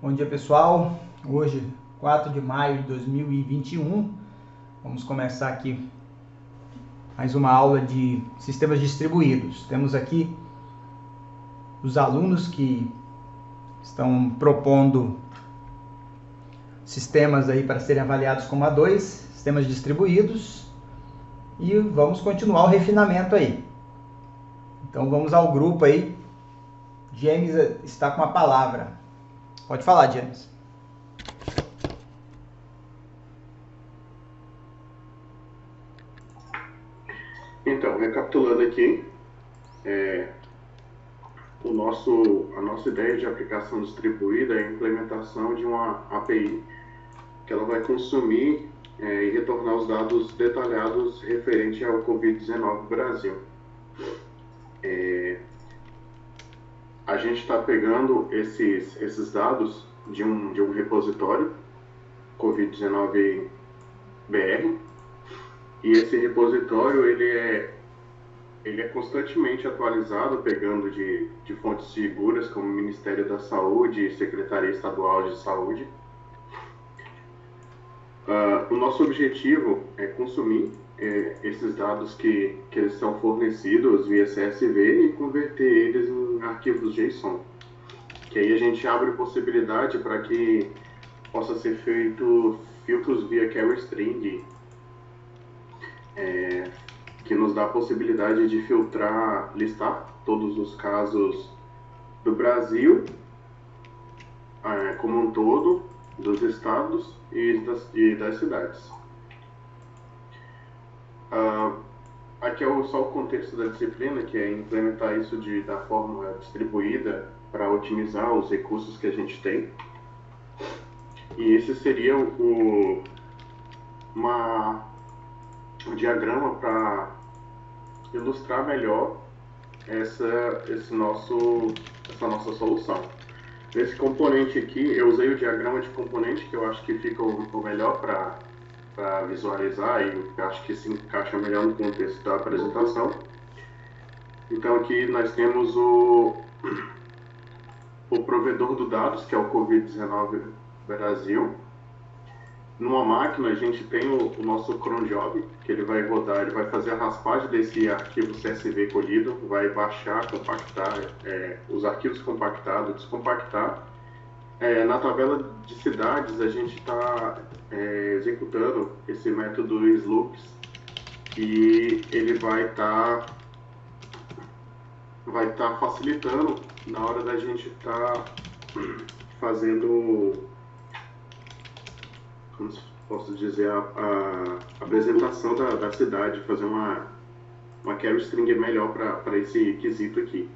Bom dia, pessoal. Hoje, 4 de maio de 2021, vamos começar aqui mais uma aula de sistemas distribuídos. Temos aqui os alunos que estão propondo sistemas aí para serem avaliados como A2, sistemas distribuídos, e vamos continuar o refinamento aí. Então vamos ao grupo aí. James está com a palavra. Pode falar, James. Então, recapitulando aqui, a nossa ideia de aplicação distribuída é a implementação de uma API que ela vai consumir e retornar os dados detalhados referente ao Covid-19 no Brasil. A gente está pegando esses dados de um repositório Covid-19 BR, e esse repositório ele é constantemente atualizado, pegando de fontes seguras como o Ministério da Saúde e Secretaria Estadual de Saúde. O nosso objetivo é consumir esses dados que eles são fornecidos via CSV e converter eles em arquivos JSON, que aí a gente abre possibilidade para que possa ser feito filtros via query string, que nos dá a possibilidade de filtrar, listar todos os casos do Brasil como um todo, dos estados e das cidades. Aqui é só o contexto da disciplina, que é implementar isso da forma distribuída para otimizar os recursos que a gente tem. E esse seria um diagrama para ilustrar melhor essa nossa solução. Nesse componente aqui, eu usei o diagrama de componente, que eu acho que fica o melhor para visualizar e eu acho que se encaixa melhor no contexto da apresentação. Então aqui nós temos o provedor do dados, que é o Covid-19 Brasil. Numa máquina a gente tem o nosso cron job, que ele vai rodar, ele vai fazer a raspagem desse arquivo CSV colhido, vai baixar, compactar os arquivos compactados, descompactar. Na tabela de cidades a gente está executando esse método sloops, e ele vai estar facilitando na hora da gente estar fazendo, como posso dizer, a apresentação da cidade, fazer uma query string melhor para esse quesito aqui.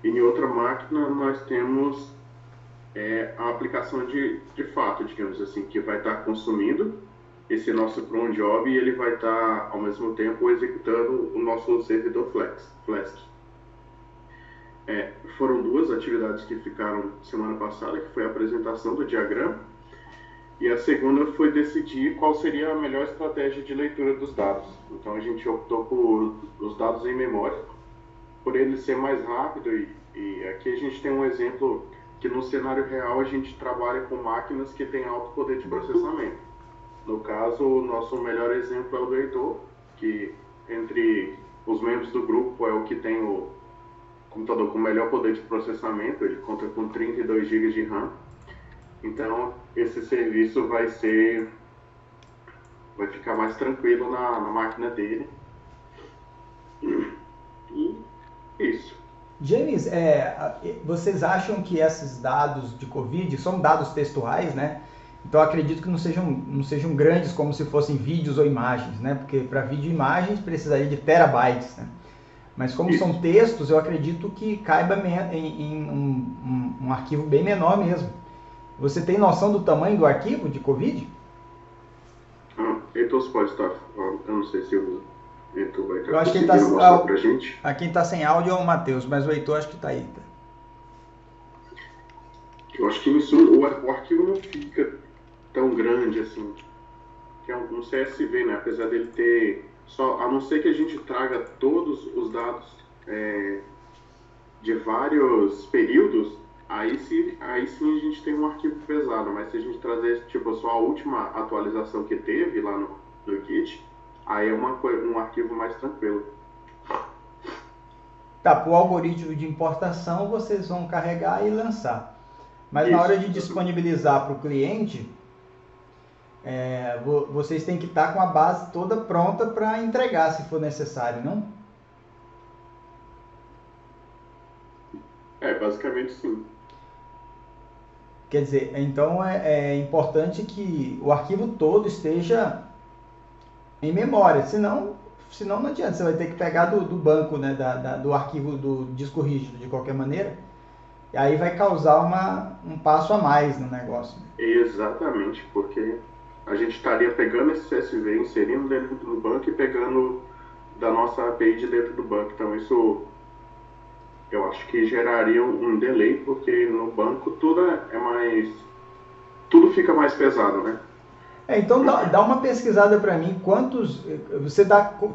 E em outra máquina nós temos a aplicação de fato, digamos assim, que vai estar consumindo esse nosso cron job, e ele vai estar ao mesmo tempo executando o nosso servidor Flask. Foram duas atividades que ficaram semana passada, que foi a apresentação do diagrama, e a segunda foi decidir qual seria a melhor estratégia de leitura dos dados. Então a gente optou por os dados em memória, por ele ser mais rápido, e aqui a gente tem um exemplo que no cenário real a gente trabalha com máquinas que têm alto poder de processamento. No caso, o nosso melhor exemplo é o do Heitor, que entre os membros do grupo é o que tem o computador com melhor poder de processamento, ele conta com 32 GB de RAM. Então, esse serviço vai ficar mais tranquilo na máquina dele. E isso. James, vocês acham que esses dados de Covid são dados textuais, né? Então acredito que não sejam grandes como se fossem vídeos ou imagens, né? Porque para vídeo e imagens precisaria de terabytes, né? Mas como são textos, eu acredito que caiba em um arquivo bem menor mesmo. Você tem noção do tamanho do arquivo de Covid? Heitor pode estar, eu não sei se o Heitor vai estar eu acho que conseguindo mostrar pra gente. Quem está sem áudio é o Matheus, mas o Heitor acho que está aí. Eu acho que o arquivo não fica tão grande assim, que é um CSV, né? Apesar dele ter a não ser que a gente traga todos os dados de vários períodos, aí sim a gente tem um arquivo pesado, mas se a gente trazer tipo só a última atualização que teve lá no Git, aí é um arquivo mais tranquilo. Tá, para o algoritmo de importação vocês vão carregar e lançar. Mas na hora de disponibilizar para o cliente, vocês têm que estar com a base toda pronta para entregar, se for necessário, não? Basicamente sim. Quer dizer, então é importante que o arquivo todo esteja em memória, senão não adianta, você vai ter que pegar do banco, né, do arquivo do disco rígido de qualquer maneira, e aí vai causar um passo a mais no negócio. Exatamente, porque a gente estaria pegando esse CSV, inserindo dentro do banco e pegando da nossa API de dentro do banco. Então isso eu acho que geraria um delay, porque no banco tudo fica mais pesado, né? Então dá uma pesquisada para mim, quantos você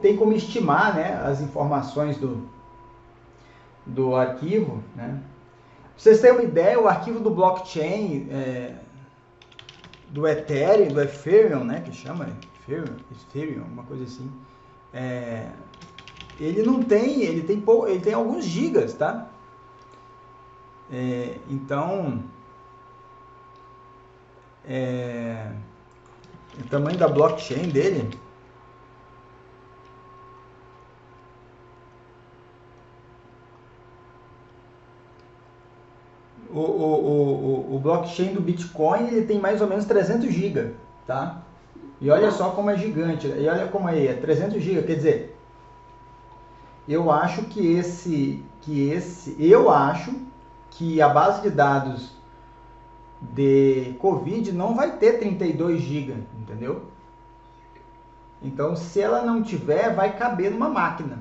tem como estimar, né, as informações do arquivo, né? Pra vocês terem uma ideia, o arquivo do blockchain, do Ethereum, do Ethereum, né, que chama Ethereum, uma coisa assim, ele tem alguns gigas, tá? Então, o tamanho da blockchain dele o blockchain do Bitcoin ele tem mais ou menos 300 GB, tá? E olha só como é gigante, e olha como é 300 GB, quer dizer, eu acho que a base de dados de Covid não vai ter 32 GB, entendeu? Então, se ela não tiver, vai caber numa máquina.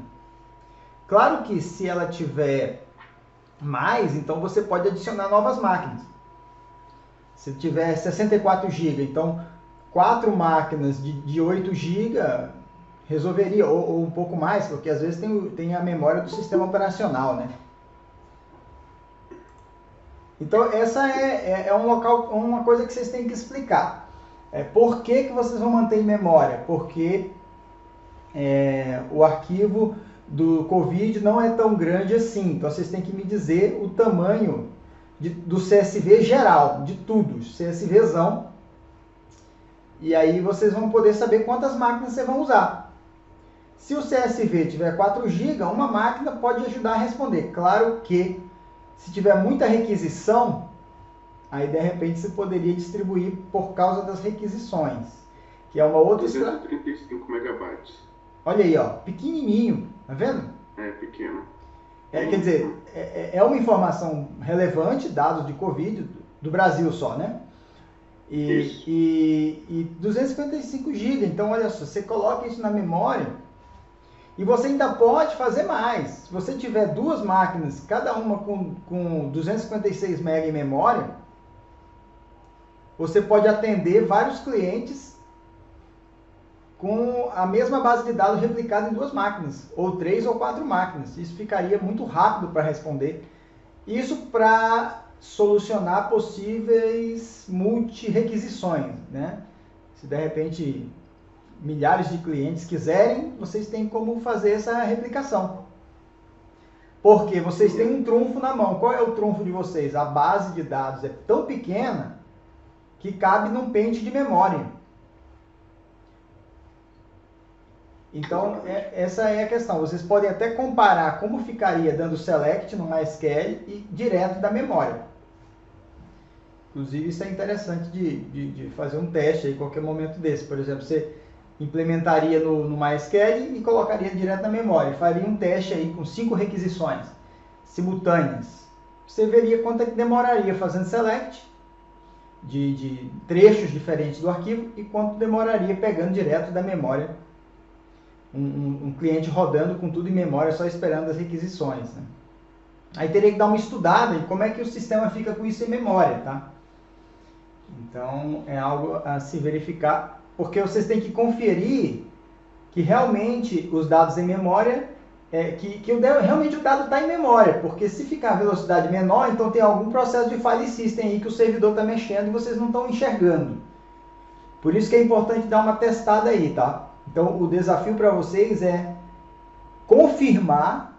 Claro que se ela tiver mais, então você pode adicionar novas máquinas. Se tiver 64 GB, então 4 máquinas de 8 GB resolveria, ou um pouco mais, porque às vezes tem a memória do sistema operacional, né? Então essa é uma coisa que vocês têm que explicar. Por que vocês vão manter em memória? Porque o arquivo do Covid não é tão grande assim. Então vocês têm que me dizer o tamanho do CSV geral, de tudo, CSVzão. E aí vocês vão poder saber quantas máquinas vocês vão usar. Se o CSV tiver 4 GB, uma máquina pode ajudar a responder. Claro que se tiver muita requisição, aí de repente você poderia distribuir por causa das requisições, que é uma outra... 235 megabytes. Olha aí, ó, pequenininho, tá vendo? Pequeno. Quer dizer, é uma informação relevante, dados de Covid, do Brasil só, né? E 255 GB, então olha só, você coloca isso na memória e você ainda pode fazer mais. Se você tiver duas máquinas, cada uma com 256 MB em memória, você pode atender vários clientes com a mesma base de dados replicada em 2 máquinas, ou 3 ou 4 máquinas. Isso ficaria muito rápido para responder. Isso para solucionar possíveis multi-requisições, né? Se de repente milhares de clientes quiserem, vocês têm como fazer essa replicação. Porque vocês têm um trunfo na mão. Qual é o trunfo de vocês? A base de dados é tão pequena que cabe num pente de memória. Então, essa é a questão. Vocês podem até comparar como ficaria dando select no MySQL e direto da memória. Inclusive, isso é interessante de fazer um teste aí em qualquer momento desse. Por exemplo, você implementaria no MySQL e colocaria direto na memória. Faria um teste aí com 5 requisições simultâneas. Você veria quanto é que demoraria fazendo select de trechos diferentes do arquivo e quanto demoraria pegando direto da memória um cliente rodando com tudo em memória, só esperando as requisições, né? Aí teria que dar uma estudada em como é que o sistema fica com isso em memória, tá? Então é algo a se verificar, porque vocês têm que conferir que realmente os dados em memória realmente o dado está em memória, porque se ficar a velocidade menor, então tem algum processo de file system aí que o servidor está mexendo e vocês não estão enxergando. Por isso que é importante dar uma testada aí, tá? Então o desafio para vocês é confirmar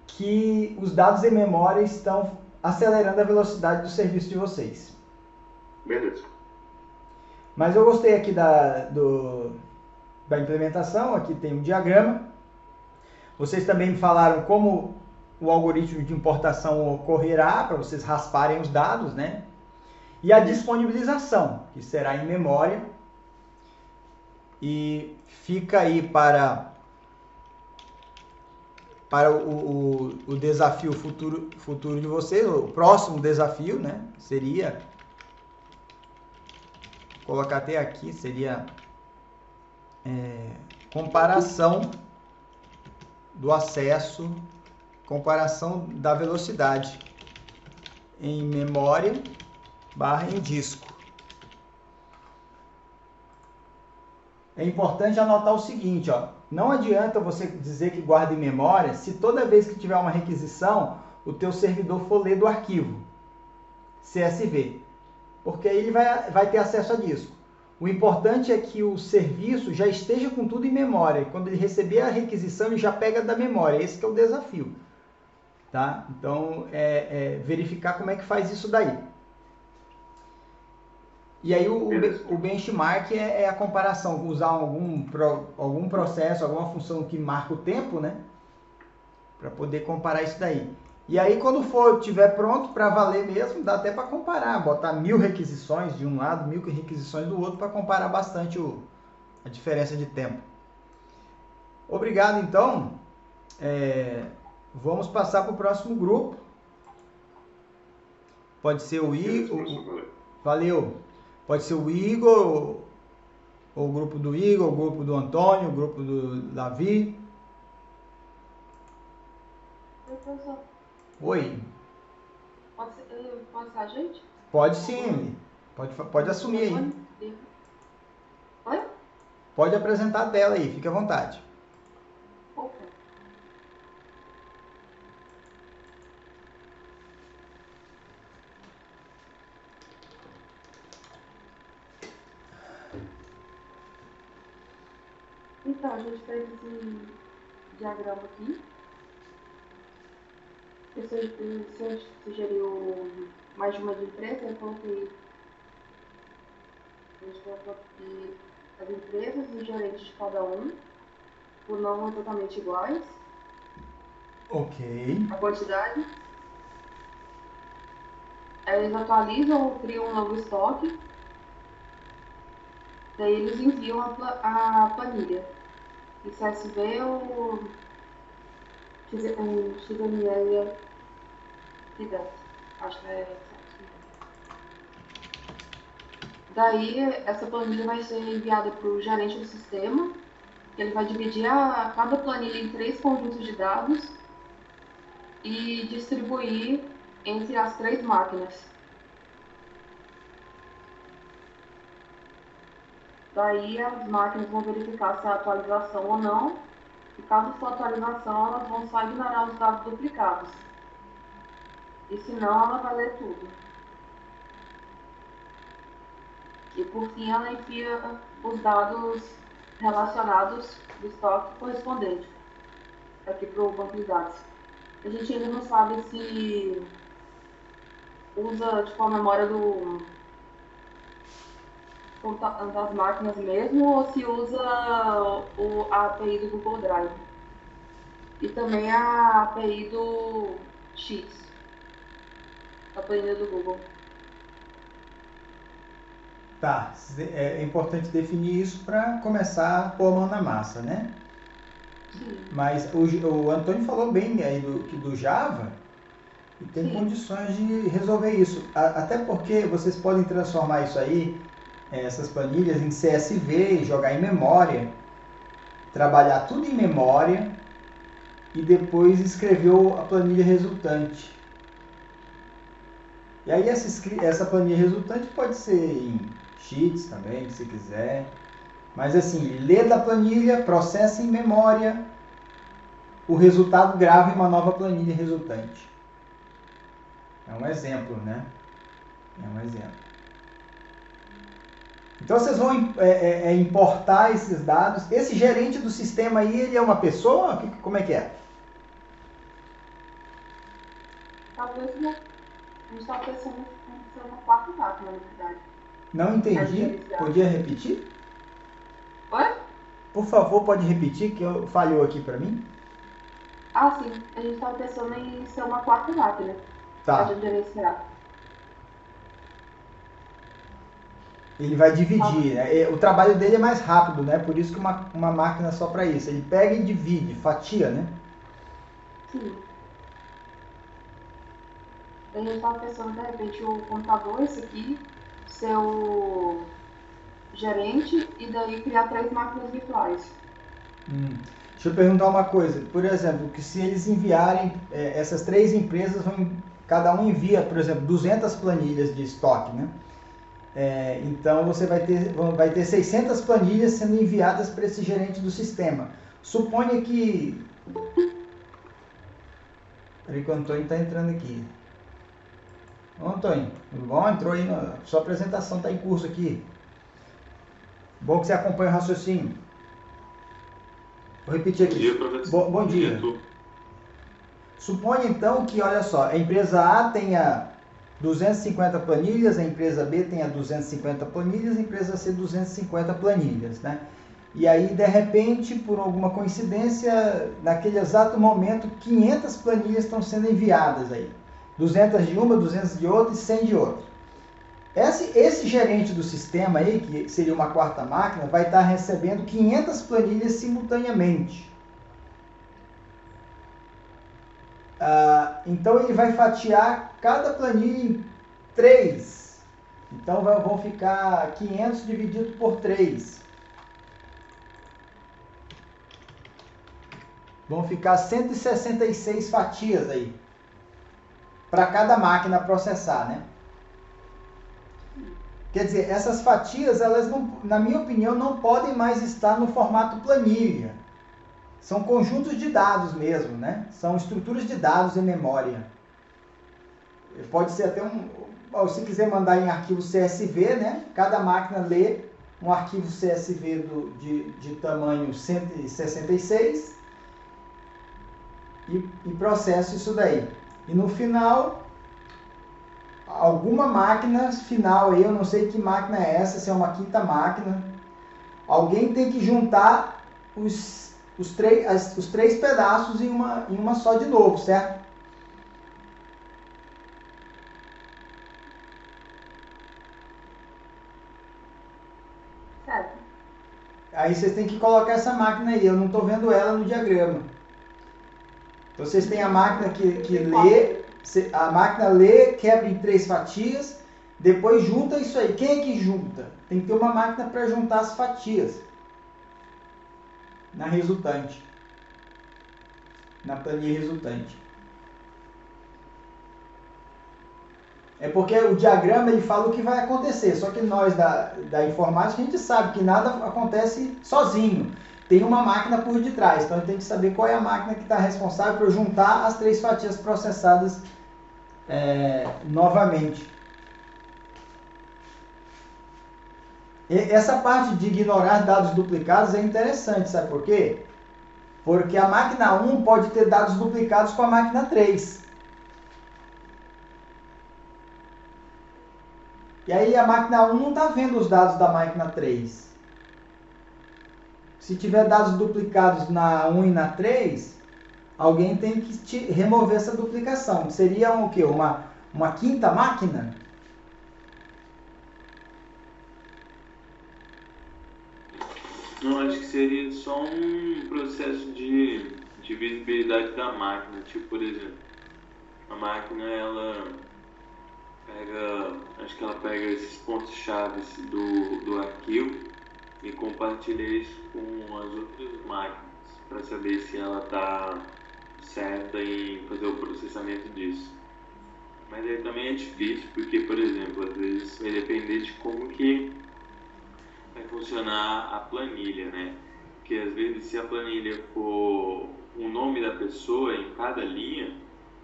que os dados em memória estão acelerando a velocidade do serviço de vocês. Beleza. Mas eu gostei aqui da implementação, aqui tem um diagrama. Vocês também me falaram como o algoritmo de importação ocorrerá, para vocês rasparem os dados, né? E a disponibilização, que será em memória. E fica aí para o desafio futuro de vocês, o próximo desafio, né? Seria, vou colocar até aqui, seria comparação do acesso, comparação da velocidade em memória / em disco. É importante anotar o seguinte, ó, não adianta você dizer que guarda em memória se toda vez que tiver uma requisição, o teu servidor for ler do arquivo CSV, porque aí ele vai ter acesso a disco. O importante é que o serviço já esteja com tudo em memória. Quando ele receber a requisição, ele já pega da memória. Esse que é o desafio. Tá? Então, verificar como é que faz isso daí. E aí o benchmark é a comparação, usar algum processo, alguma função que marca o tempo, né? Para poder comparar isso daí. E aí quando tiver pronto para valer mesmo, dá até para comparar, botar 1000 requisições de um lado, 1000 requisições do outro, para comparar bastante a diferença de tempo. Obrigado então. Vamos passar para o próximo grupo. Pode ser o Igor. Valeu. Pode ser o Igor, ou o grupo do Igor, o grupo do Antônio, o grupo do Davi. Oi. Pode ser a gente? Pode sim. Pode assumir aí. Oi? Pode apresentar a tela aí, fique à vontade. Ok. Então, a gente fez esse diagrama aqui. Você sugeriu mais de uma de empresa, eu coloquei as empresas e os gerentes de cada um, por não exatamente iguais. Ok. A quantidade. Aí eles atualizam ou criam um novo estoque. Daí eles enviam a planilha. E CSV ou XML FIDET. Acho que é CSV. Daí essa planilha vai ser enviada para o gerente do sistema. Ele vai dividir cada planilha em 3 conjuntos de dados e distribuir entre as 3 máquinas. Daí as máquinas vão verificar se há atualização ou não, e caso for atualização, elas vão só ignorar os dados duplicados. E se não, ela vai ler tudo. E por fim, ela envia os dados relacionados do estoque correspondente aqui para o banco de dados. A gente ainda não sabe se usa tipo, a memória das máquinas mesmo ou se usa a API do Google Drive. E também a API do Sheets, a planilha do Google. Tá, é importante definir isso para começar a pôr a mão na massa, né? Sim. Mas o Antônio falou bem aí do Java e tem Sim. condições de resolver isso. Até porque vocês podem transformar isso aí, essas planilhas, em CSV, jogar em memória, trabalhar tudo em memória e depois escrever a planilha resultante. E aí essa planilha resultante pode ser em Sheets também, se quiser. Mas assim, lê da planilha, processa em memória o resultado grava em uma nova planilha resultante. É um exemplo, né? É um exemplo. Então vocês vão importar esses dados. Esse gerente do sistema aí, ele é uma pessoa? Como é que é? Talvez não. A gente estava pensando em ser uma quarta máquina, na verdade. Não entendi. Podia repetir? Oi? Por favor, pode repetir, que falhou aqui para mim. Ah, sim. A gente estava pensando em ser uma quarta máquina. Tá. Para gerenciar. Ele vai dividir. Né? O trabalho dele é mais rápido, né? Por isso que uma máquina só para isso. Ele pega e divide, fatia, né? Sim. A gente estava pensando, de repente, o computador, esse aqui, ser o gerente e daí criar 3 máquinas virtuais. Deixa eu perguntar uma coisa. Por exemplo, que se eles enviarem, essas 3 empresas, cada um envia, por exemplo, 200 planilhas de estoque, né? Então você vai ter 600 planilhas sendo enviadas para esse gerente do sistema. Suponha que... Peraí que o Antônio está entrando aqui. Ô Antônio, tudo bom? Entrou aí, sua apresentação está em curso aqui. Bom que você acompanha o raciocínio. Vou repetir aqui. Bom dia, professor. Bom dia. Suponha então que, olha só, a empresa A tenha 250 planilhas, a empresa B tenha 250 planilhas, a empresa C 250 planilhas, né? E aí, de repente, por alguma coincidência, naquele exato momento, 500 planilhas estão sendo enviadas aí. 200 de uma, 200 de outra e 100 de outra. Esse gerente do sistema aí, que seria uma quarta máquina, vai estar recebendo 500 planilhas simultaneamente. Então ele vai fatiar cada planilha em 3. Então vão ficar 500 dividido por 3. Vão ficar 166 fatias aí. Para cada máquina processar, né? Quer dizer, essas fatias, elas não, na minha opinião, não podem mais estar no formato planilha. São conjuntos de dados mesmo, né? São estruturas de dados em memória. Pode ser até se quiser mandar em arquivo CSV, né? Cada máquina lê um arquivo CSV de tamanho 166 e processa isso daí. E no final, alguma máquina final aí, eu não sei que máquina é essa, se é uma quinta máquina, alguém tem que juntar os três pedaços em uma só de novo, certo? Certo. Aí vocês têm que colocar essa máquina aí, eu não estou vendo ela no diagrama. Então vocês têm a máquina que lê, a máquina lê, quebra em 3 fatias, depois junta isso aí. Quem é que junta? Tem que ter uma máquina para juntar as fatias na resultante, na planilha resultante. É porque o diagrama ele fala o que vai acontecer, só que nós da informática a gente sabe que nada acontece sozinho. Tem uma máquina por detrás, então a gente tem que saber qual é a máquina que está responsável por juntar as 3 fatias processadas novamente. Essa parte de ignorar dados duplicados é interessante, sabe por quê? Porque a máquina 1 pode ter dados duplicados com a máquina 3. E aí a máquina 1 não está vendo os dados da máquina 3. Se tiver dados duplicados na 1 e na 3, alguém tem que remover essa duplicação. Seria o quê? Uma quinta máquina? Não, acho que seria só um processo de visibilidade da máquina. Tipo, por exemplo, a máquina, acho que ela pega esses pontos-chave do arquivo e compartilha isso com as outras máquinas para saber se ela está certa em fazer o processamento disso. Mas aí também é difícil porque, por exemplo, às vezes vai depender de como que vai funcionar a planilha, né? Porque às vezes se a planilha for o nome da pessoa em cada linha,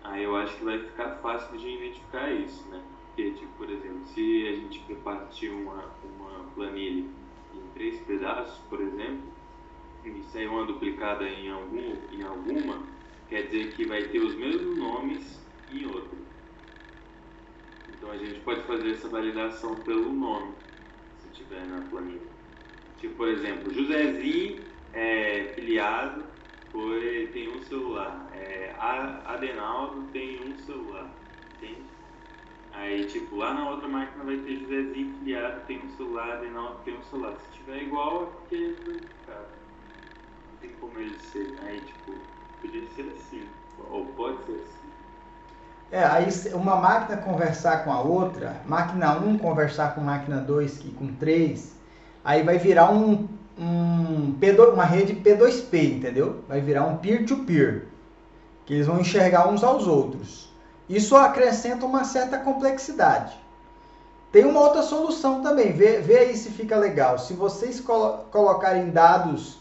aí eu acho que vai ficar fácil de identificar isso, né? Porque, tipo, por exemplo, se a gente repartir uma planilha em 3 pedaços, por exemplo, e sair uma duplicada em alguma, quer dizer que vai ter os mesmos nomes em outra. Então a gente pode fazer essa validação pelo nome, se tiver na planilha. Tipo, por exemplo, Josézinho filiado, tem um celular. Adenaldo tem um celular, entende? Aí, tipo, lá na outra máquina vai ter Josézinho filiado, tem um celular, Adenaldo tem um celular. Se tiver igual, é porque é duplicado. Não tem como ele ser. Aí, tipo, podia ser assim, ou pode ser assim. Aí uma máquina conversar com a outra, máquina 1 conversar com máquina 2 e com 3, aí vai virar uma rede P2P, entendeu? Vai virar um peer-to-peer, que eles vão enxergar uns aos outros. Isso acrescenta uma certa complexidade. Tem uma outra solução também, vê aí se fica legal. Se vocês colocarem dados...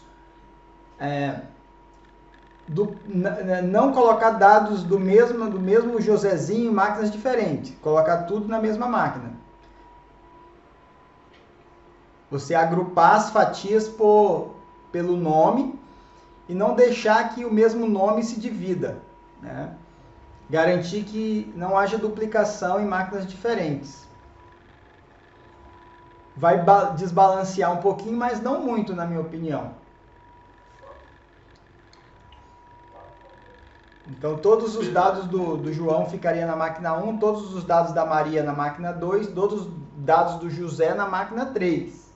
não colocar dados do mesmo Josézinho em máquinas diferentes, colocar tudo na mesma máquina. Você agrupar as fatias pelo nome e não deixar que o mesmo nome se divida, né? Garantir que não haja duplicação em máquinas diferentes. Vai desbalancear um pouquinho, mas não muito, na minha opinião. Então, todos os dados do João ficariam na máquina 1, todos os dados da Maria na máquina 2, todos os dados do José na máquina 3.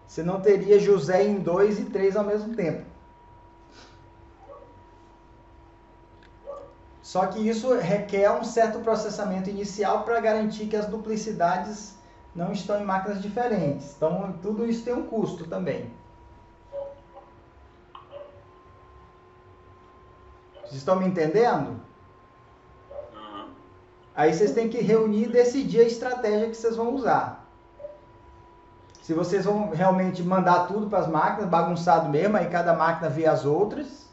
Você não teria José em 2 e 3 ao mesmo tempo. Só que isso requer um certo processamento inicial para garantir que as duplicidades não estão em máquinas diferentes. Então, tudo isso tem um custo também. Vocês estão me entendendo? Uhum. Aí vocês têm que reunir e decidir a estratégia que vocês vão usar. Se vocês vão realmente mandar tudo para as máquinas, bagunçado mesmo, aí cada máquina vê as outras.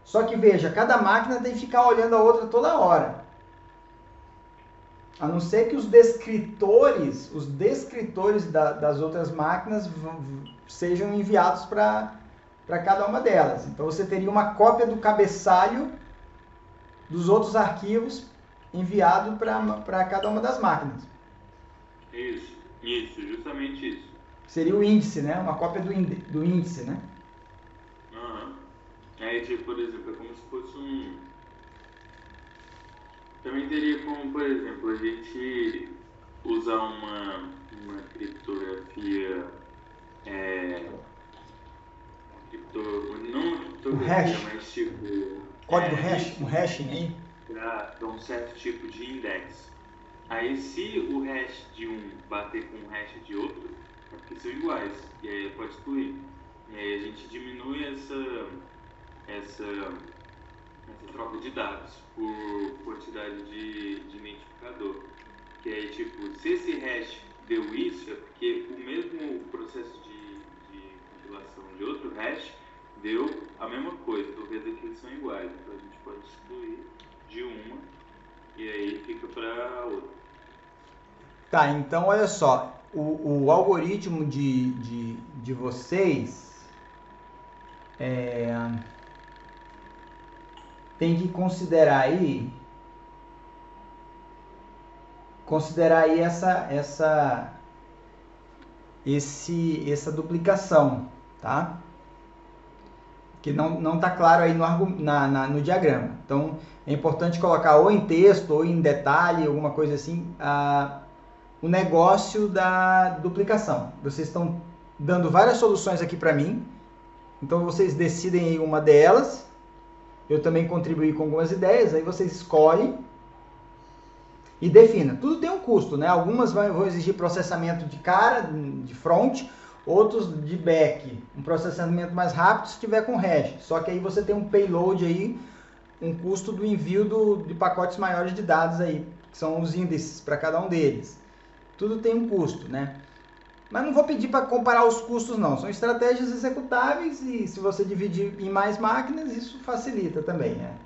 Só que veja, cada máquina tem que ficar olhando a outra toda hora. A não ser que os descritores das outras máquinas sejam enviados para cada uma delas. Então você teria uma cópia do cabeçalho dos outros arquivos enviado para cada uma das máquinas. Isso, justamente isso. Seria o índice, né? Uma cópia do índice, né? Uhum. Aí, tipo, por exemplo, é como se fosse Também teria como, por exemplo, a gente usar uma criptografia... não criptografia, mas tipo... Código hash, um hashing aí? Para um certo tipo de index. Aí, se o hash de um bater com o hash de outro, é porque são iguais, e aí pode excluir. E aí a gente diminui essa troca de dados por quantidade de identificador. Que aí, tipo, se esse hash deu isso, é porque o mesmo processo de compilação de outro hash deu a mesma coisa, então quer dizer que eles são iguais. Então a gente pode excluir de uma e aí fica para outra. Tá, então olha só, o algoritmo de vocês tem que considerar aí essa duplicação, tá? Que não está claro aí no diagrama. Então, é importante colocar ou em texto ou em detalhe, alguma coisa assim, o negócio da duplicação. Vocês estão dando várias soluções aqui para mim, então vocês decidem aí uma delas, eu também contribuí com algumas ideias, aí vocês escolhem e defina. Tudo tem um custo, né? Algumas vão exigir processamento de cara, de front, outros de back, um processamento mais rápido se tiver com hash. Só que aí você tem um payload aí, um custo do envio de pacotes maiores de dados aí, que são os índices para cada um deles. Tudo tem um custo, né? Mas não vou pedir para comparar os custos, não. São estratégias executáveis e se você dividir em mais máquinas, isso facilita também, né?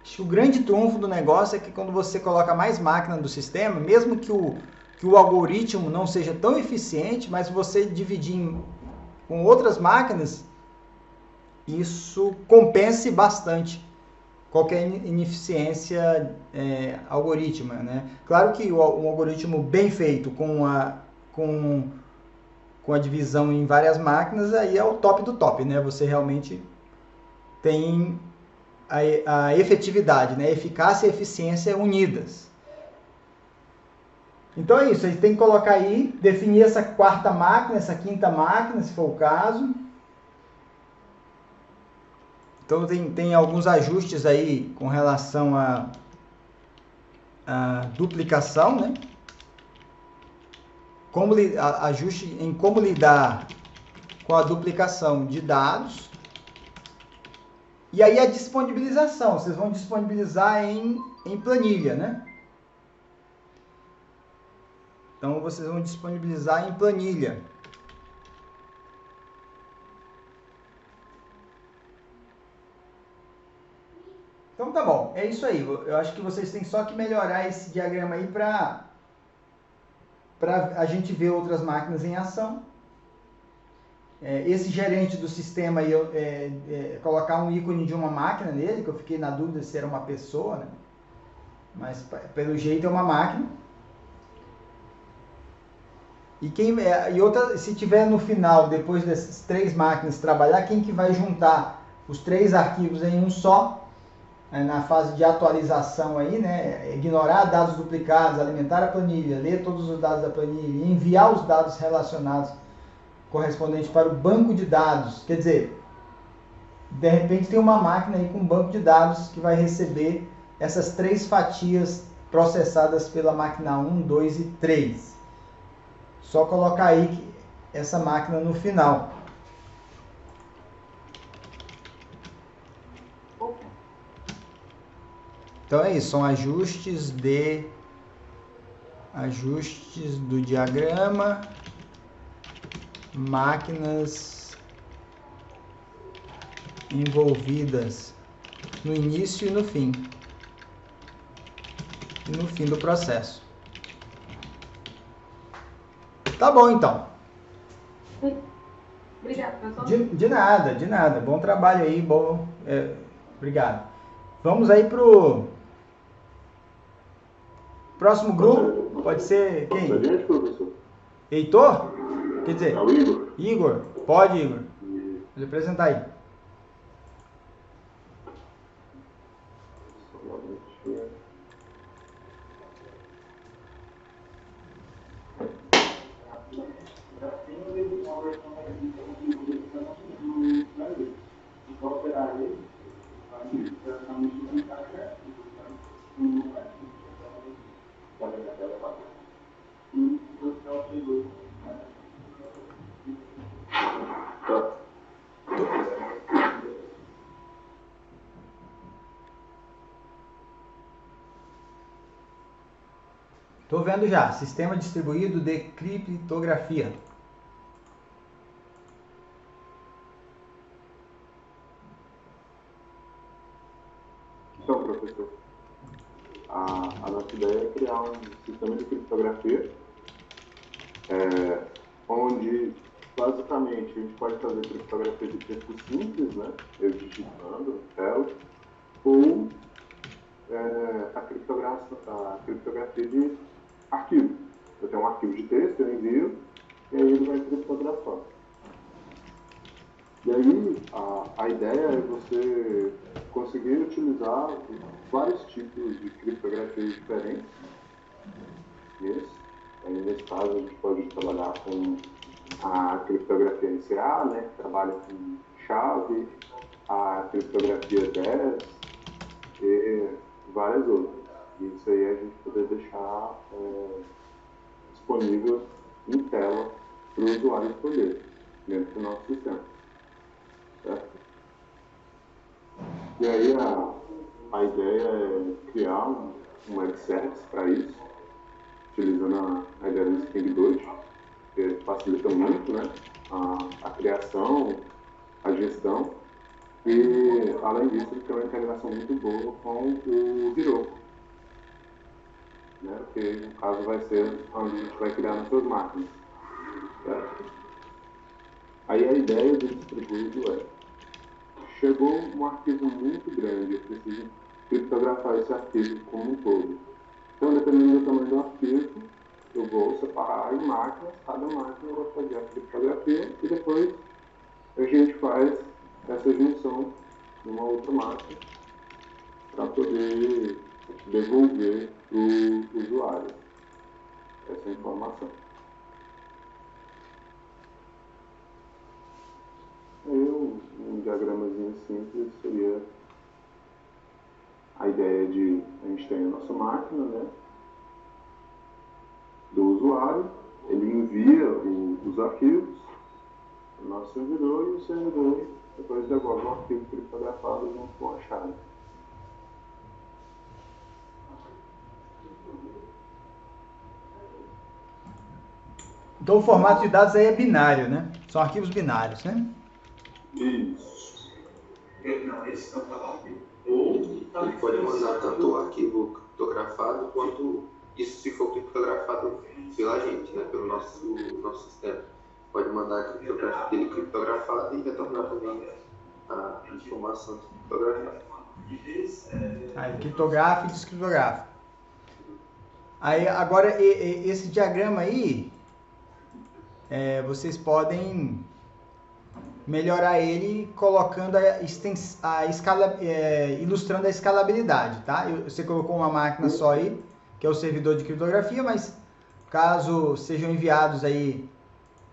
Acho que o grande trunfo do negócio é que quando você coloca mais máquina no sistema, mesmo que o algoritmo não seja tão eficiente, mas você dividir com outras máquinas, isso compense bastante qualquer ineficiência algorítmica, né? Claro que um algoritmo bem feito com a divisão em várias máquinas, aí é o top do top, né? Você realmente tem a efetividade, né? Eficácia e eficiência unidas. Então é isso, a gente tem que colocar aí, definir essa quarta máquina, essa quinta máquina, se for o caso. Então tem alguns ajustes aí com relação à duplicação, né? Ajuste em como lidar com a duplicação de dados. E aí a disponibilização, vocês vão disponibilizar em planilha, né? Então vocês vão disponibilizar em planilha. Então tá bom, é isso aí. Eu acho que vocês têm só que melhorar esse diagrama aí para a gente ver outras máquinas em ação. Esse gerente do sistema aí, colocar um ícone de uma máquina nele, que eu fiquei na dúvida se era uma pessoa, né? Mas pelo jeito é uma máquina. Se tiver no final, depois dessas 3 máquinas trabalhar, quem que vai juntar os 3 arquivos em um só, na fase de atualização aí, né? Ignorar dados duplicados, alimentar a planilha, ler todos os dados da planilha, enviar os dados relacionados correspondentes para o banco de dados. Quer dizer, de repente tem uma máquina aí com um banco de dados que vai receber essas 3 fatias processadas pela máquina 1, 2 e 3. Só colocar aí essa máquina no final. Então é isso, são ajustes do diagrama, máquinas envolvidas no início e no fim. E no fim do processo. Tá bom, então. Obrigada, professor. De nada. Bom trabalho aí, obrigado. Vamos aí pro próximo grupo. Pode ser quem? Heitor? Quer dizer, Igor. Pode, Igor. Pode apresentar aí. Estou vendo já, sistema distribuído de criptografia. Então, professor, a nossa ideia é criar um sistema de criptografia onde, basicamente, a gente pode fazer criptografia de texto simples, né, eu digitando tela, ou a criptografia de arquivo. Eu tenho um arquivo de texto, eu envio, e aí ele vai criptografar. E aí, a ideia é você conseguir utilizar vários tipos de criptografias diferentes. Nesse caso, a gente pode trabalhar com a criptografia NCA, né, que trabalha com chave, a criptografia DES e várias outras. E isso aí a gente poder deixar disponível em tela para o usuário escolher dentro do nosso sistema. Certo? E aí a ideia é criar um web service para isso, utilizando a ideia do Spring Boot, que facilita muito, né? A criação, a gestão. E, além disso, ele tem uma integração muito boa com o Heroku, né? Que, no caso, vai ser onde a gente vai criar nossas máquinas. Certo? Aí a ideia do distribuído é: chegou um arquivo muito grande, eu preciso criptografar esse arquivo como um todo. Então, dependendo do tamanho do arquivo, eu vou separar em máquinas, cada máquina vai fazer a criptografia e depois a gente faz essa junção numa outra máquina para poder devolver para o usuário essa informação. Aí um diagramazinho simples seria a ideia de a gente tem a nossa máquina, né, do usuário, ele envia os arquivos para o nosso servidor e o servidor depois devolve um arquivo criptografado junto com a chave. Então o formato de dados aí é binário, né? São arquivos binários, né? Isso. Ou ele pode mandar tanto o arquivo criptografado quanto isso se for criptografado pela gente, né? Pelo nosso sistema. Pode mandar a criptografia dele criptografado e retornar também a informação criptografada. Aí criptografa e descriptografa. Aí agora esse diagrama aí, vocês podem melhorar ele colocando ilustrando a escalabilidade, tá? Você colocou uma máquina só aí, que é o servidor de criptografia, mas caso sejam enviados aí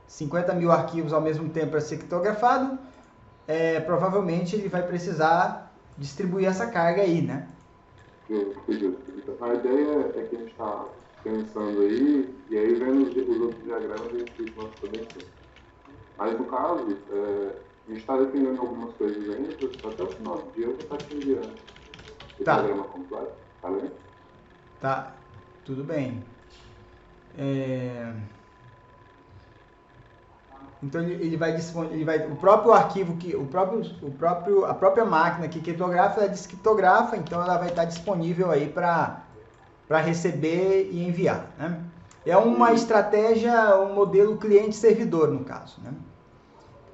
50 mil arquivos ao mesmo tempo para ser criptografado, provavelmente ele vai precisar distribuir essa carga aí, né? A ideia é que a gente está pensando aí, e aí vendo os outros diagramas, a gente fica bem simples. Mas no caso, a gente está definindo algumas coisas ainda, até o final do dia eu vou estar te enviando o diagrama completo, tá bem? Tá, tudo bem. Então ele vai disponibilizar o próprio arquivo a própria máquina que criptografa, ela descriptografa, então ela vai estar disponível aí para receber e enviar, né? É uma estratégia, um modelo cliente-servidor, no caso, né?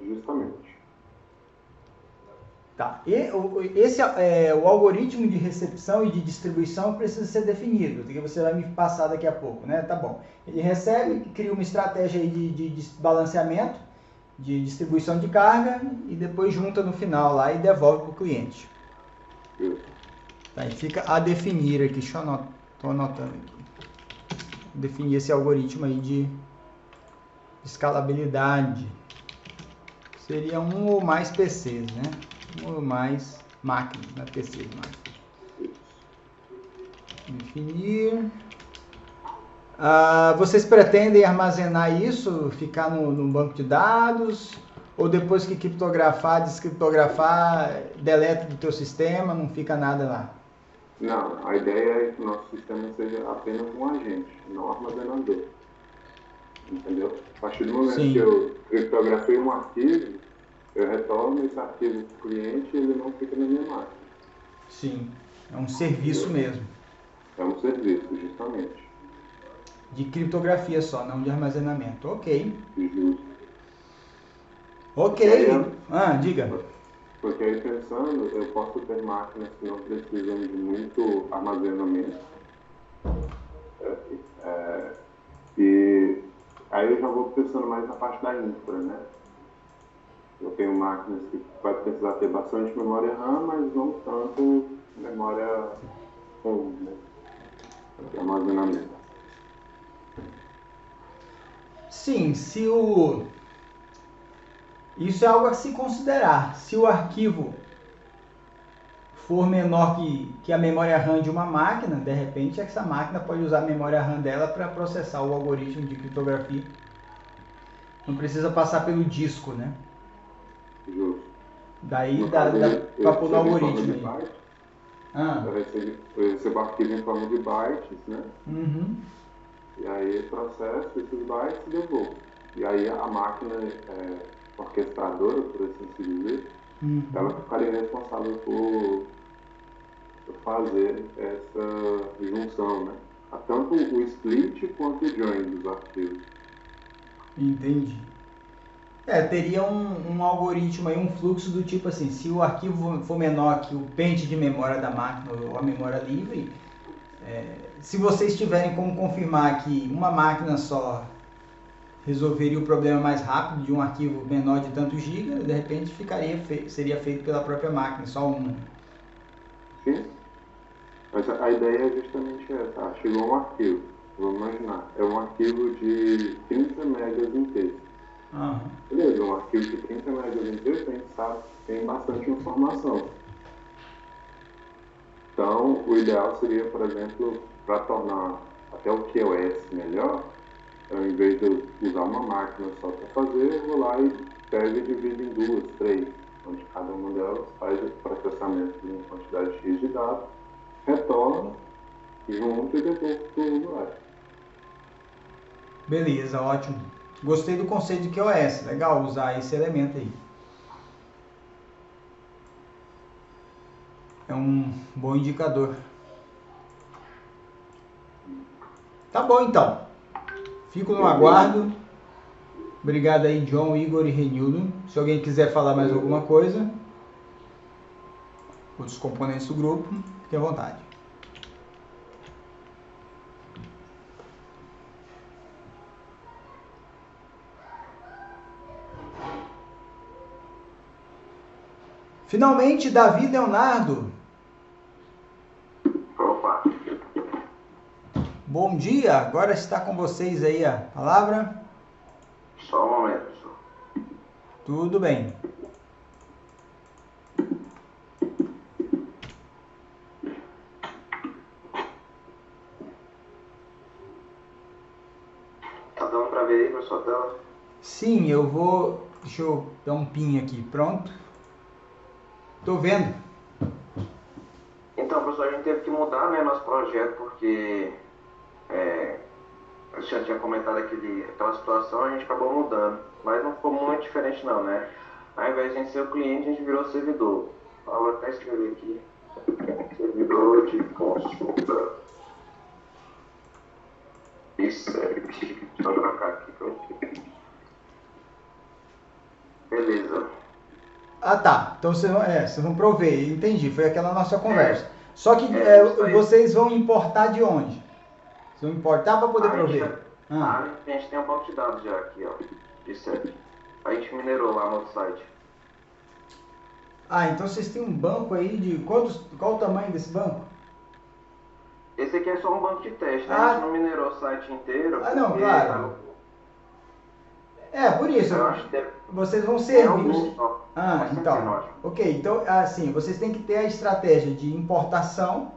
Justamente. Tá. E o algoritmo de recepção e de distribuição precisa ser definido, que você vai me passar daqui a pouco, né? Tá bom. Ele recebe, cria uma estratégia aí de balanceamento, de distribuição de carga e depois junta no final lá e devolve para o cliente. Tá, e fica a definir aqui, deixa eu tô anotando aqui. Definir esse algoritmo aí de escalabilidade. Seria um ou mais PCs, né? Um ou mais máquinas, né? PCs mais. Definir. Vocês pretendem armazenar isso, ficar no banco de dados? Ou depois que criptografar, descriptografar, deleta do teu sistema, não fica nada lá? Não, a ideia é que o nosso sistema seja apenas um agente, não armazenador. Entendeu? A partir do momento que eu criptografei um arquivo, eu retorno esse arquivo para o cliente e ele não fica na minha máquina. Sim, é um serviço mesmo. É um serviço, justamente. De criptografia só, não de armazenamento. Ok. Justo. Ok. Diga. Porque aí pensando, eu posso ter máquinas que não precisam de muito armazenamento. E aí eu já vou pensando mais na parte da infra, né? Eu tenho máquinas que vai precisar ter bastante memória RAM, mas não tanto memória ROM, né? De armazenamento. Sim, isso é algo a se considerar. Se o arquivo for menor que a memória RAM de uma máquina, de repente essa máquina pode usar a memória RAM dela para processar o algoritmo de criptografia. Não precisa passar pelo disco, né? Justo. Daí dá para pôr no algoritmo aí. Eu recebo arquivo em forma de bytes, né? Uhum. E aí eu processo esses bytes e devolvo. E aí a máquina orquestradora, por assim se dizer, ela ficaria responsável por fazer essa junção, né? Tanto o split quanto o join dos arquivos. Entendi. Teria um algoritmo aí, um fluxo do tipo assim, se o arquivo for menor que o pente de memória da máquina ou a memória livre, se vocês tiverem como confirmar que uma máquina só resolveria o problema mais rápido de um arquivo menor de tantos gigas, de repente seria feito pela própria máquina, só uma. Sim. Mas a ideia é justamente essa. Chegou um arquivo, vamos imaginar, é um arquivo de 30 megas em texto. Beleza, um arquivo de 30 megas em texto, a gente sabe que tem bastante informação. Então, o ideal seria, por exemplo, para tornar até o QoS melhor, ao invés de eu usar uma máquina só para fazer, eu vou lá e pego e divido em 2, 3, onde cada uma delas faz o processamento de uma quantidade X de dados, retorna, junto e devolve para o usuário. Beleza, ótimo. Gostei do conceito de QoS, legal usar esse elemento aí. É um bom indicador. Tá bom então. Fico no aguardo. Obrigado aí, John, Igor e Renildo. Se alguém quiser falar mais alguma coisa, outros componentes do grupo, fique à vontade. Finalmente, Davi Leonardo. Opa. Bom dia, agora está com vocês aí a palavra. Só um momento, pessoal. Tudo bem. Tá dando para ver aí na sua tela? Sim, eu vou... Deixa eu dar um pin aqui, pronto. Tô vendo. Então, pessoal, a gente teve que mudar, né, nosso projeto, porque eu já tinha comentado aquela situação, a gente acabou mudando. Mas não ficou muito diferente não, né? Ao invés de a gente ser o cliente, a gente virou servidor. Eu vou até escrever aqui. Servidor de consulta. Isso, deixa eu trocar aqui pra você. Beleza. Ah, tá. Então vocês vão prover. Entendi. Foi aquela nossa conversa. Só que vocês vão importar de onde? Vocês vão importar para poder prover? A gente tem um banco de dados já aqui, ó. Isso é. A gente minerou lá no site. Então vocês têm um banco aí de qual o tamanho desse banco? Esse aqui é só um banco de teste, né? A gente não minerou o site inteiro. Não, claro. Por isso. Eu acho que vocês vão servir. Então. Ok, então assim, vocês têm que ter a estratégia de importação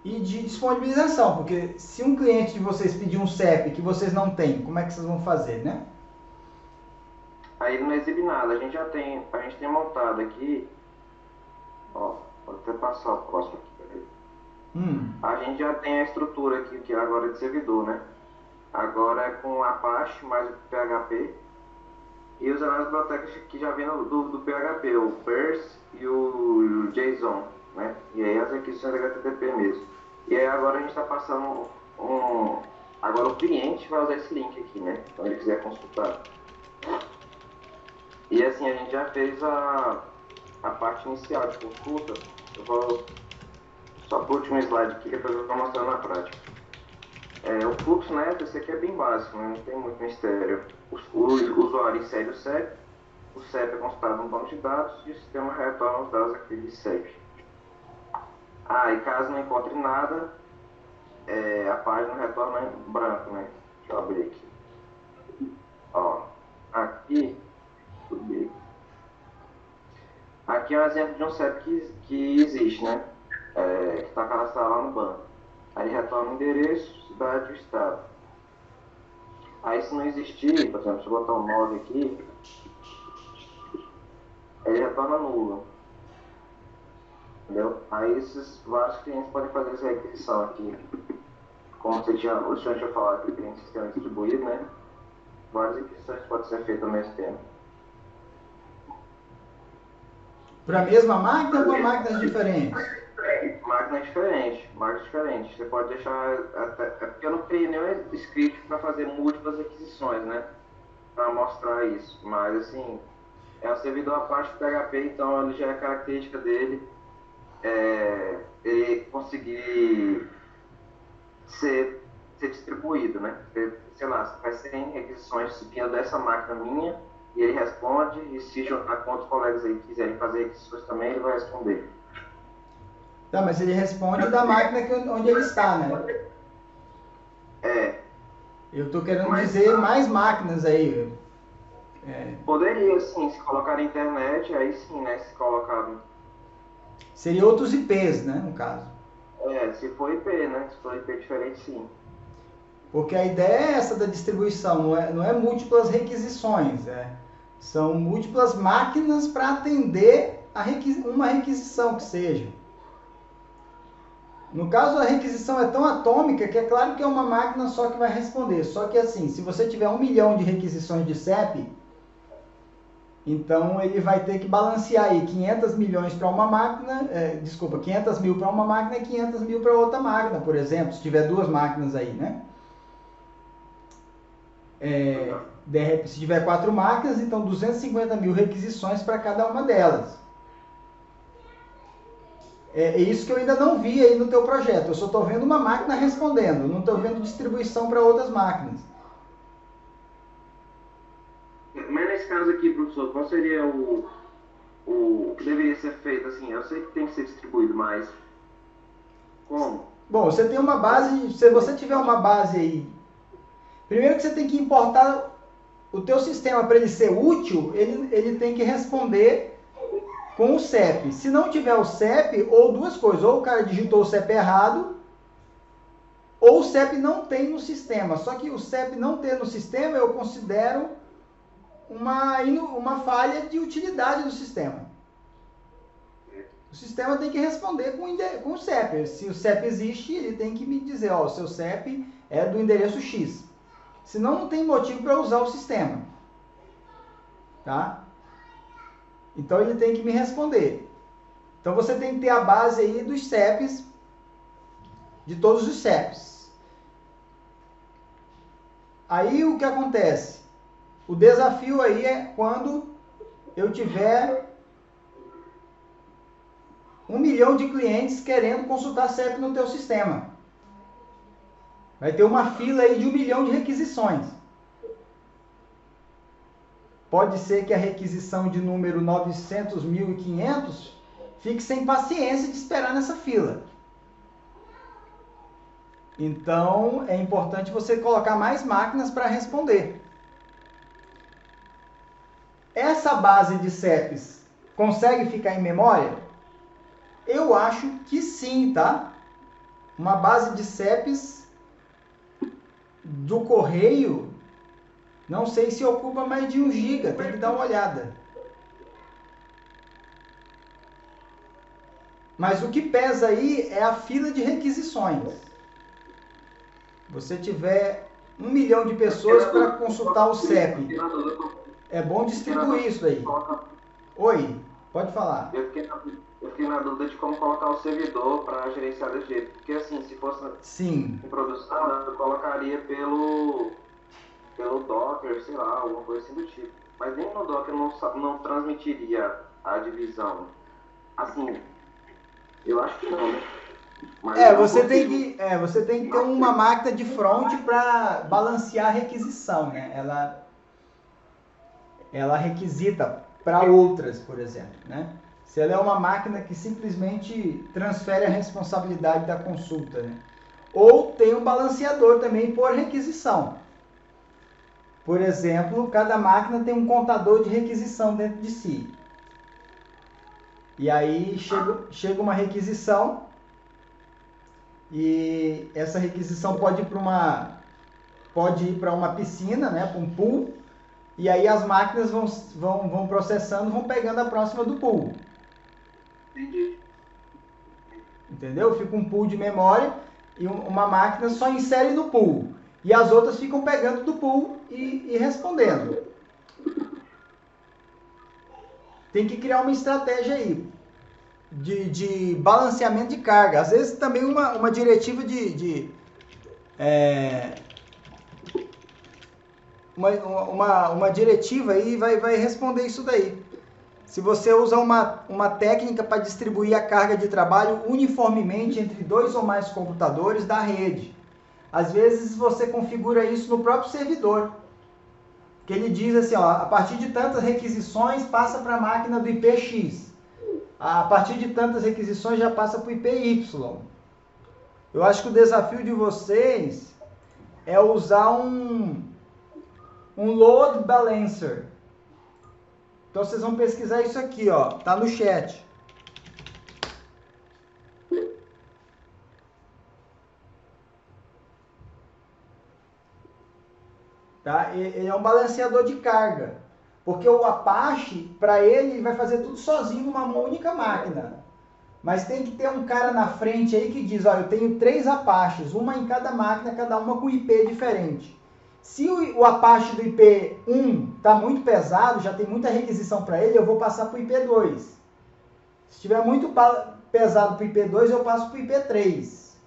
e de disponibilização, porque se um cliente de vocês pedir um CEP que vocês não têm, como é que vocês vão fazer, né? Aí ele não exibe nada, a gente tem montado aqui, ó, vou até passar o próximo aqui, peraí. A gente já tem a estrutura aqui, que agora é de servidor, né? Agora é com Apache mais o PHP e usando as bibliotecas que já vem do PHP, o Perse e o JSON, né? E aí as requisições HTTP mesmo. E aí agora a gente está passando agora o cliente vai usar esse link aqui, né? Quando ele quiser consultar. E assim, a gente já fez a parte inicial de consulta. Eu vou só para o último slide aqui, depois eu vou mostrando na prática. O fluxo, né? Esse aqui é bem básico, né? Não tem muito mistério. O usuário insere o CEP é consultado no banco de dados e o sistema retorna os dados aqui de CEP. E caso não encontre nada, a página retorna em branco, né? Deixa eu abrir aqui. Ó, aqui é um exemplo de um CEP que existe, né? Que está cadastrado lá no banco. Aí retorna o endereço, cidade e o estado. Aí se não existir, por exemplo, se eu botar um 9 aqui, ele retorna nulo. Entendeu? Aí esses vários clientes podem fazer essa requisição aqui. Como o senhor tinha falado que tem sistema distribuído, né? várias requisições podem ser feitas ao mesmo tempo. Para a mesma máquina ou para máquinas diferentes? Máquina diferente. Você pode deixar. É porque eu não criei nenhum script para fazer múltiplas requisições, né? Para mostrar isso. Mas, assim, é um servidor à parte do PHP, então ele já é característica dele. Ele conseguir ser distribuído, né? Sei lá, você faz 100 requisições vindo dessa máquina minha e ele responde, e se juntar com outros colegas aí que quiserem fazer requisições também, ele vai responder. Tá, mas ele responde da máquina onde ele está, né? Eu estou querendo dizer mais máquinas aí. Poderia, sim, se colocar na internet, aí sim, né? Se colocar... Seria outros IPs, né, no caso. Se for IP, né? Se for IP diferente, sim. Porque a ideia é essa da distribuição, não é múltiplas requisições, são múltiplas máquinas para atender uma requisição que seja. No caso, a requisição é tão atômica que é claro que é uma máquina só que vai responder. Só que assim, se você tiver 1 milhão de requisições de CEP, então ele vai ter que balancear aí 500 milhões para uma máquina, 500 mil para uma máquina e 500 mil para outra máquina, por exemplo, se tiver duas máquinas aí, né? Se tiver 4 máquinas, então 250 mil requisições para cada uma delas. É isso que eu ainda não vi aí no teu projeto. Eu só estou vendo uma máquina respondendo, não estou vendo distribuição para outras máquinas. Mas nesse caso aqui, professor, qual seria o que deveria ser feito? Assim, eu sei que tem que ser distribuído, mas como? Bom, você tem uma base, se você tiver uma base aí, primeiro que você tem que importar o teu sistema para ele ser útil, ele tem que responder com o CEP. Se não tiver o CEP, ou duas coisas, ou o cara digitou o CEP errado, ou o CEP não tem no sistema. Só que o CEP não ter no sistema, eu considero uma falha de utilidade do sistema. O sistema tem que responder com o CEP. Se o CEP existe, ele tem que me dizer, o seu CEP é do endereço X. Senão não tem motivo para usar o sistema. Tá? Então ele tem que me responder. Então você tem que ter a base aí dos CEPs, de todos os CEPs. Aí o que acontece? O desafio aí é quando eu tiver 1 milhão de clientes querendo consultar CEP no teu sistema. Vai ter uma fila aí de 1 milhão de requisições. Pode ser que a requisição de número 900.500 fique sem paciência de esperar nessa fila. Então, é importante você colocar mais máquinas para responder. Essa base de CEPs consegue ficar em memória? Eu acho que sim, tá? Uma base de CEPs do correio, não sei se ocupa mais de 1 GB, tem que dar uma olhada. Mas o que pesa aí é a fila de requisições. Você tiver 1 milhão de pessoas para consultar o CEP, é bom distribuir isso aí. Oi, pode falar. Eu fiquei na dúvida de como colocar o servidor para gerenciar desse jeito. Porque assim, se fosse em produção, eu colocaria pelo Docker, sei lá, alguma coisa assim do tipo. Mas nem no Docker não transmitiria a divisão. Assim, eu acho que não, né? Mas você tem que ter uma máquina de front para balancear a requisição, né? Ela requisita para outras, por exemplo, né? Se ela é uma máquina que simplesmente transfere a responsabilidade da consulta, né? Ou tem um balanceador também por requisição. Por exemplo, cada máquina tem um contador de requisição dentro de si. E aí chega uma requisição e essa requisição pode ir para uma piscina, né, para um pool, e aí as máquinas vão processando, vão pegando a próxima do pool. Entendi. Entendeu? Fica um pool de memória e uma máquina só insere no pool. e as outras ficam pegando do pool e respondendo. Tem que criar uma estratégia aí de balanceamento de carga. Às vezes também uma diretiva uma diretiva aí vai responder isso daí. Se você usa uma técnica para distribuir a carga de trabalho uniformemente entre 2 ou mais computadores da rede. Às vezes você configura isso no próprio servidor. Que ele diz assim, ó, a partir de tantas requisições passa para a máquina do IP X. A partir de tantas requisições já passa para o IP Y. Eu acho que o desafio de vocês é usar um load balancer. Então vocês vão pesquisar isso aqui, ó, tá no chat. Tá? Ele é um balanceador de carga, porque o Apache, para ele vai fazer tudo sozinho numa única máquina. Mas tem que ter um cara na frente aí que diz, ó, eu tenho 3 Apaches, uma em cada máquina, cada uma com IP diferente. Se o Apache do IP 1 está muito pesado, já tem muita requisição para ele, eu vou passar para o IP 2. Se estiver muito pesado para o IP 2, eu passo para o IP 3.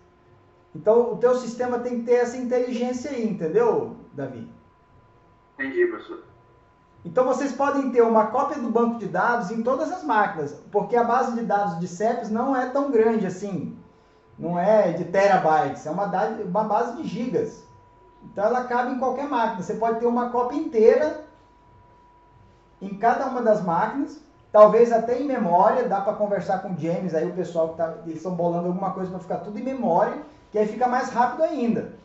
Então, o teu sistema tem que ter essa inteligência aí, entendeu, Davi? Entendi, professor. Então, vocês podem ter uma cópia do banco de dados em todas as máquinas, porque a base de dados de CEPs não é tão grande assim. Não é de terabytes, é uma base de gigas. Então ela cabe em qualquer máquina. Você pode ter uma cópia inteira em cada uma das máquinas, talvez até em memória. Dá para conversar com o James, aí o pessoal que eles estão bolando alguma coisa para ficar tudo em memória, que aí fica mais rápido ainda.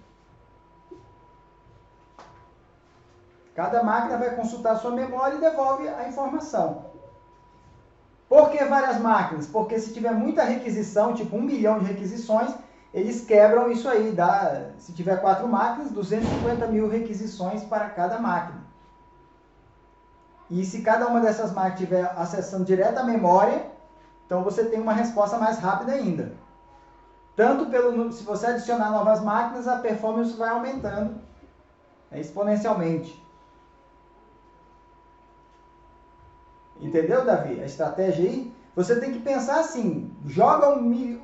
Cada máquina vai consultar a sua memória e devolve a informação. Por que várias máquinas? Porque se tiver muita requisição, tipo 1 milhão de requisições, eles quebram isso aí, se tiver 4 máquinas, 250 mil requisições para cada máquina. E se cada uma dessas máquinas estiver acessando direto a memória, então você tem uma resposta mais rápida ainda. Tanto se você adicionar novas máquinas, a performance vai aumentando exponencialmente. Entendeu, Davi? A estratégia aí? Você tem que pensar assim, joga um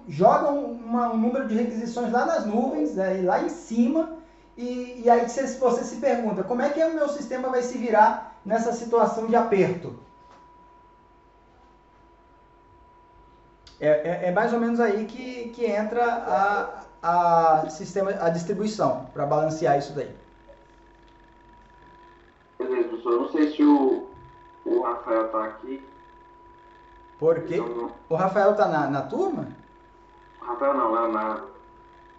número de requisições lá nas nuvens, lá em cima, e aí você se pergunta, como é que o meu sistema vai se virar nessa situação de aperto? É mais ou menos aí que entra a distribuição, para balancear isso daí. Beleza, professor. Eu não sei se o Rafael está aqui. Por quê? O Rafael tá na turma? O Rafael não, Leonardo.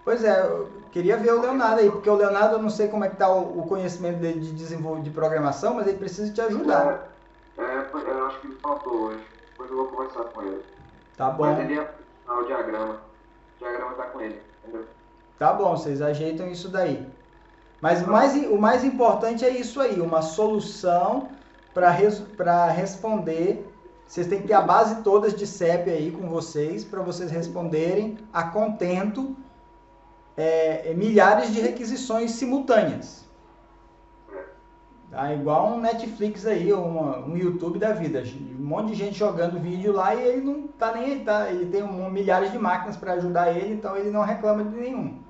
Pois é, eu queria ver o Leonardo aí, porque o Leonardo, eu não sei como é que tá o conhecimento dele de desenvolvimento de programação, mas ele precisa te ajudar. Eu acho que ele faltou hoje. Depois eu vou conversar com ele. Tá bom. Mas ele ia o diagrama. O diagrama tá com ele, entendeu? Tá bom, vocês ajeitam isso daí. Mas o mais importante é isso aí, uma solução para responder. Vocês têm que ter a base toda de CEP aí com vocês, para vocês responderem a contento milhares de requisições simultâneas. Tá? Igual um Netflix aí, um YouTube da vida. Um monte de gente jogando vídeo lá e ele não tá nem aí, tá? Ele tem milhares de máquinas para ajudar ele, então ele não reclama de nenhum.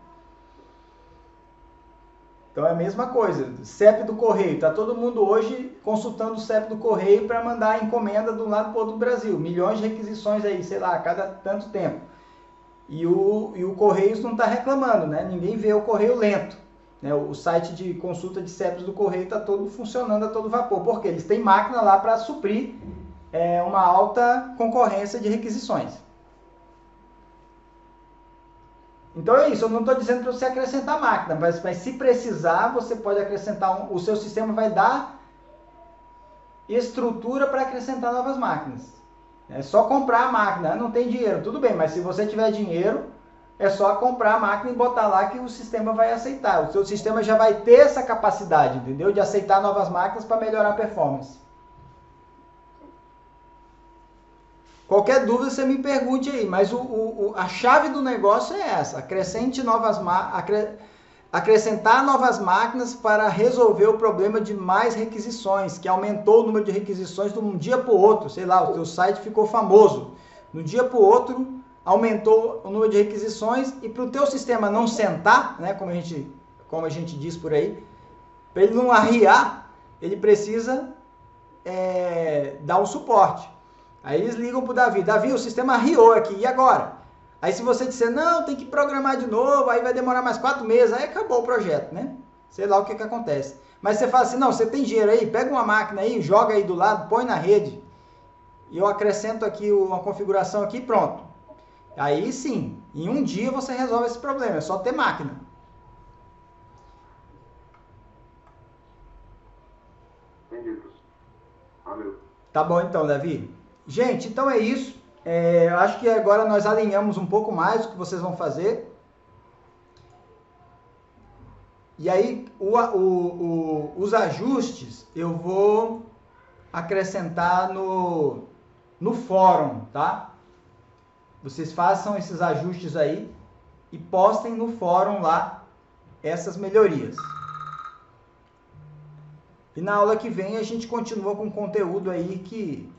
Então é a mesma coisa, CEP do correio, tá todo mundo hoje consultando o CEP do correio para mandar a encomenda de um lado para o outro do Brasil, milhões de requisições aí, sei lá, a cada tanto tempo. E o Correios não está reclamando, né? Ninguém vê o correio lento. Né? O site de consulta de CEPs do correio está todo funcionando a todo vapor, porque eles têm máquina lá para suprir uma alta concorrência de requisições. Então é isso, eu não estou dizendo para você acrescentar máquina, mas se precisar, você pode acrescentar, o seu sistema vai dar estrutura para acrescentar novas máquinas. É só comprar a máquina, não tem dinheiro, tudo bem, mas se você tiver dinheiro, é só comprar a máquina e botar lá que o sistema vai aceitar. O seu sistema já vai ter essa capacidade, entendeu? De aceitar novas máquinas para melhorar a performance. Qualquer dúvida você me pergunte aí, mas a chave do negócio é essa, acrescente novas máquinas, acrescentar novas máquinas para resolver o problema de mais requisições, que aumentou o número de requisições de um dia para o outro. Sei lá, o teu site ficou famoso. De um dia para o outro, aumentou o número de requisições e para o teu sistema não sentar, né, como a gente diz por aí, para ele não arriar, ele precisa dar um suporte. Aí eles ligam para o Davi. Davi, o sistema arriou aqui, e agora? Aí se você disser, não, tem que programar de novo, aí vai demorar mais 4 meses, aí acabou o projeto, né? Sei lá o que acontece. Mas você fala assim, não, você tem dinheiro aí, pega uma máquina aí, joga aí do lado, põe na rede, e eu acrescento aqui uma configuração aqui, pronto. Aí sim, em um dia você resolve esse problema, é só ter máquina. Entendi, professor. Valeu. Tá bom então, Davi. Gente, então é isso. Eu acho que agora nós alinhamos um pouco mais o que vocês vão fazer. E aí, os ajustes eu vou acrescentar no fórum, tá? Vocês façam esses ajustes aí e postem no fórum lá essas melhorias. E na aula que vem a gente continua com conteúdo aí que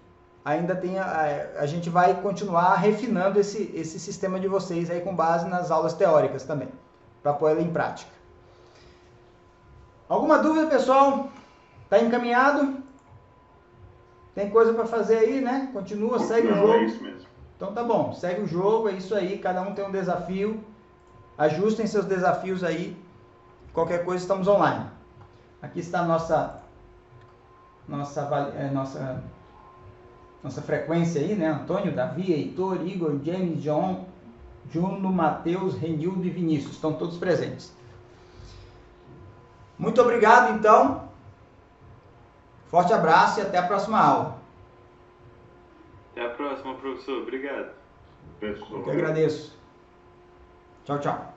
ainda tem, a gente vai continuar refinando esse sistema de vocês aí com base nas aulas teóricas também, para pôr ela em prática. Alguma dúvida, pessoal? Tá encaminhado? Tem coisa para fazer aí, né? Continua, segue o jogo. É isso mesmo. Então tá bom, segue o jogo, é isso aí, cada um tem um desafio. Ajustem seus desafios aí. Qualquer coisa, estamos online. Aqui está a nossa frequência aí, né? Antônio, Davi, Heitor, Igor, James, John, Juno, Matheus, Renildo e Vinícius. Estão todos presentes. Muito obrigado, então. Forte abraço e até a próxima aula. Até a próxima, professor. Obrigado. Eu que agradeço. Tchau, tchau.